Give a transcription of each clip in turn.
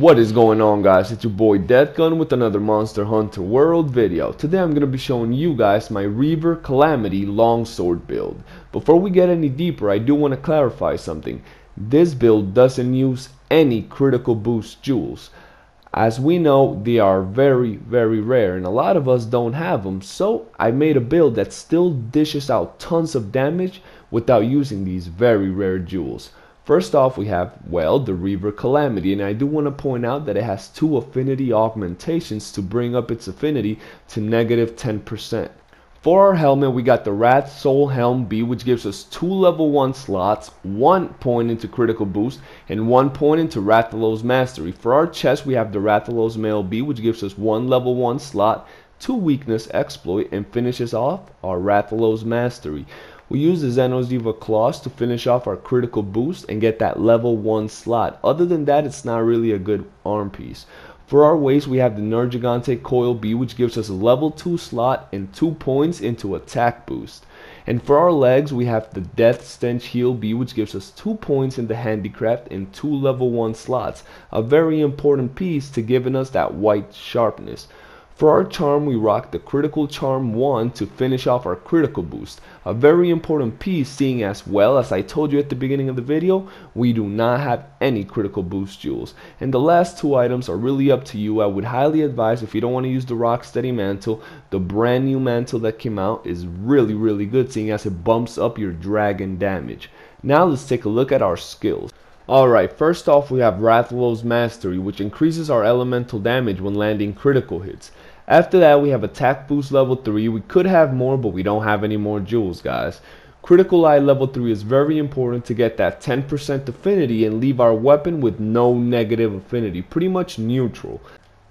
What is going on, guys? It's your boy Deathgun with another Monster Hunter World video. Today I'm going to be showing you guys my Reaver Calamity Longsword build. Before we get any deeper, I do want to clarify something. This build doesn't use any critical boost jewels. As we know, they are very rare and a lot of us don't have them, so I made a build that still dishes out tons of damage without using these very rare jewels. First off, we have, well, the Reaver Calamity, and I do want to point out that it has two affinity augmentations to bring up its affinity to negative 10%. For our helmet, we got the Rat Soul Helm B, which gives us 2 level 1 slots, 1 point into critical boost, and 1 point into Rathalos Mastery. For our chest, we have the Rathalos Mail B, which gives us 1 level 1 slot, 2 weakness exploit, and finishes off our Rathalos Mastery. We use the Xenoziva Claws to finish off our critical boost and get that level 1 slot. Other than that, it's not really a good arm piece. For our waist, we have the Nergigante Coil B, which gives us a level 2 slot and 2 points into attack boost. And for our legs, we have the Death Stench Heal B, which gives us 2 points in the Handicraft and 2 level 1 slots. A very important piece to giving us that white sharpness. For our charm, we rock the Critical Charm 1 to finish off our critical boost. A very important piece, seeing as well as I told you at the beginning of the video, we do not have any critical boost jewels. And the last two items are really up to you. I would highly advise, if you don't want to use the Rocksteady Mantle, the brand new mantle that came out is really good, seeing as it bumps up your dragon damage. Now let's take a look at our skills. Alright, first off we have Rathalos Mastery, which increases our elemental damage when landing critical hits. After that we have Attack Boost level 3. We could have more, but we don't have any more jewels, guys. Critical Eye level 3 is very important to get that 10% affinity and leave our weapon with no negative affinity, pretty much neutral.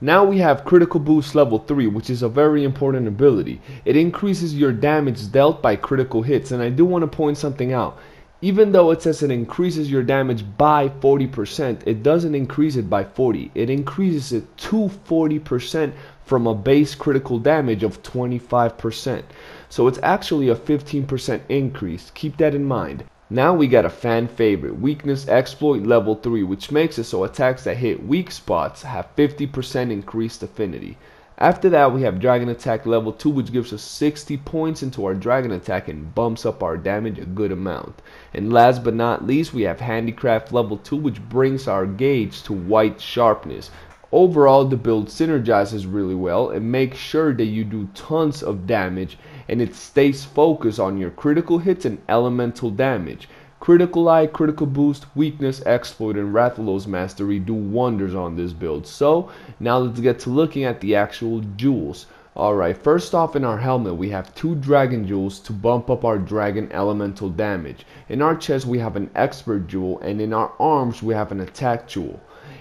Now we have Critical Boost level 3, which is a very important ability. It increases your damage dealt by critical hits, and I do want to point something out. Even though it says it increases your damage by 40%, it doesn't increase it by 40. It increases it to 40% from a base critical damage of 25%. So it's actually a 15% increase. Keep that in mind. Now we got a fan favorite, Weakness Exploit level 3, which makes it so attacks that hit weak spots have 50% increased affinity. After that we have Dragon Attack level 2, which gives us 60 points into our Dragon Attack and bumps up our damage a good amount. And last but not least, we have Handicraft level 2, which brings our gauge to white sharpness. Overall, the build synergizes really well and makes sure that you do tons of damage, and it stays focused on your critical hits and elemental damage. Critical Eye, Critical Boost, Weakness, Exploit, and Rathalos Mastery do wonders on this build. So, now let's get to looking at the actual jewels. Alright, first off in our helmet we have 2 dragon jewels to bump up our dragon elemental damage. In our chest we have an expert jewel, and in our arms we have an attack jewel.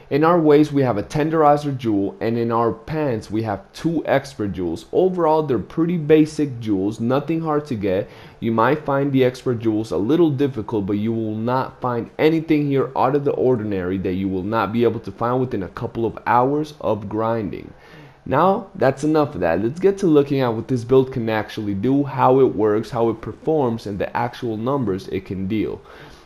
In our waist we have a tenderizer jewel, and in our pants we have 2 expert jewels. Overall they're pretty basic jewels, nothing hard to get. You might find the expert jewels a little difficult, but you will not find anything here out of the ordinary that you will not be able to find within a couple of hours of grinding. Now that's enough of that. Let's get to looking at what this build can actually do, how it works, how it performs, and the actual numbers it can deal.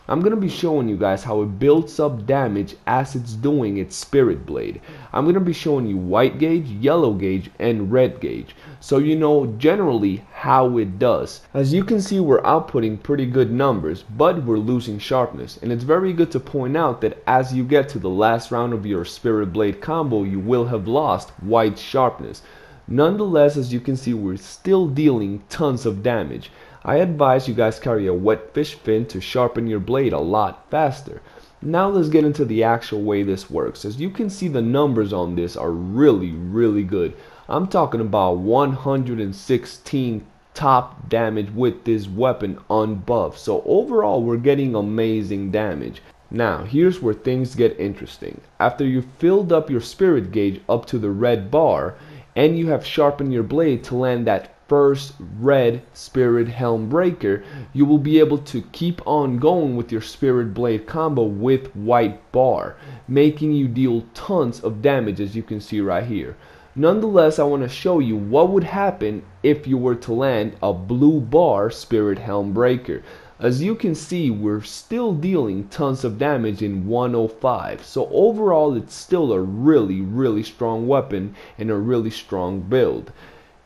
I'm going to be showing you guys how it builds up damage as it's doing its Spirit Blade. I'm going to be showing you white gauge, yellow gauge, and red gauge, so you know generally how it does. As you can see, we're outputting pretty good numbers, but we're losing sharpness, and it's very good to point out that as you get to the last round of your Spirit Blade combo, you will have lost white sharpness. Nonetheless, as you can see, we're still dealing tons of damage. I advise you guys carry a wet fish fin to sharpen your blade a lot faster. Now let's get into the actual way this works. As you can see, the numbers on this are really good. I'm talking about 116 top damage with this weapon unbuffed. So overall we're getting amazing damage. Now here's where things get interesting. After you've filled up your spirit gauge up to the red bar, and you have sharpened your blade to land that first red Spirit Helm Breaker, you will be able to keep on going with your Spirit Blade combo with white bar, making you deal tons of damage, as you can see right here. Nonetheless, I want to show you what would happen if you were to land a blue bar Spirit Helm Breaker. As you can see, we're still dealing tons of damage in 105, so overall it's still a really strong weapon and a really strong build.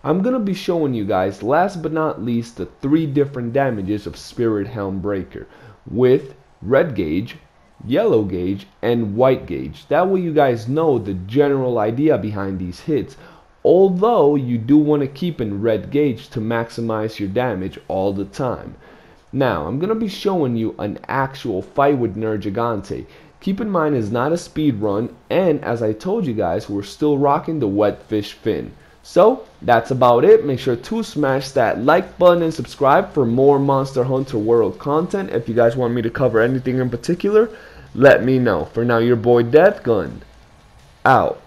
I'm gonna be showing you guys, last but not least, the 3 different damages of Spirit Helm Breaker with red gauge, yellow gauge, and white gauge. That way you guys know the general idea behind these hits, although you do want to keep in red gauge to maximize your damage all the time. Now I'm gonna be showing you an actual fight with Nergigante. Keep in mind it's not a speed run, and as I told you guys, we're still rocking the wet fish fin. So that's about it. Make sure to smash that like button and subscribe for more Monster Hunter World content. If you guys want me to cover anything in particular, let me know. For now, your boy deathgun out.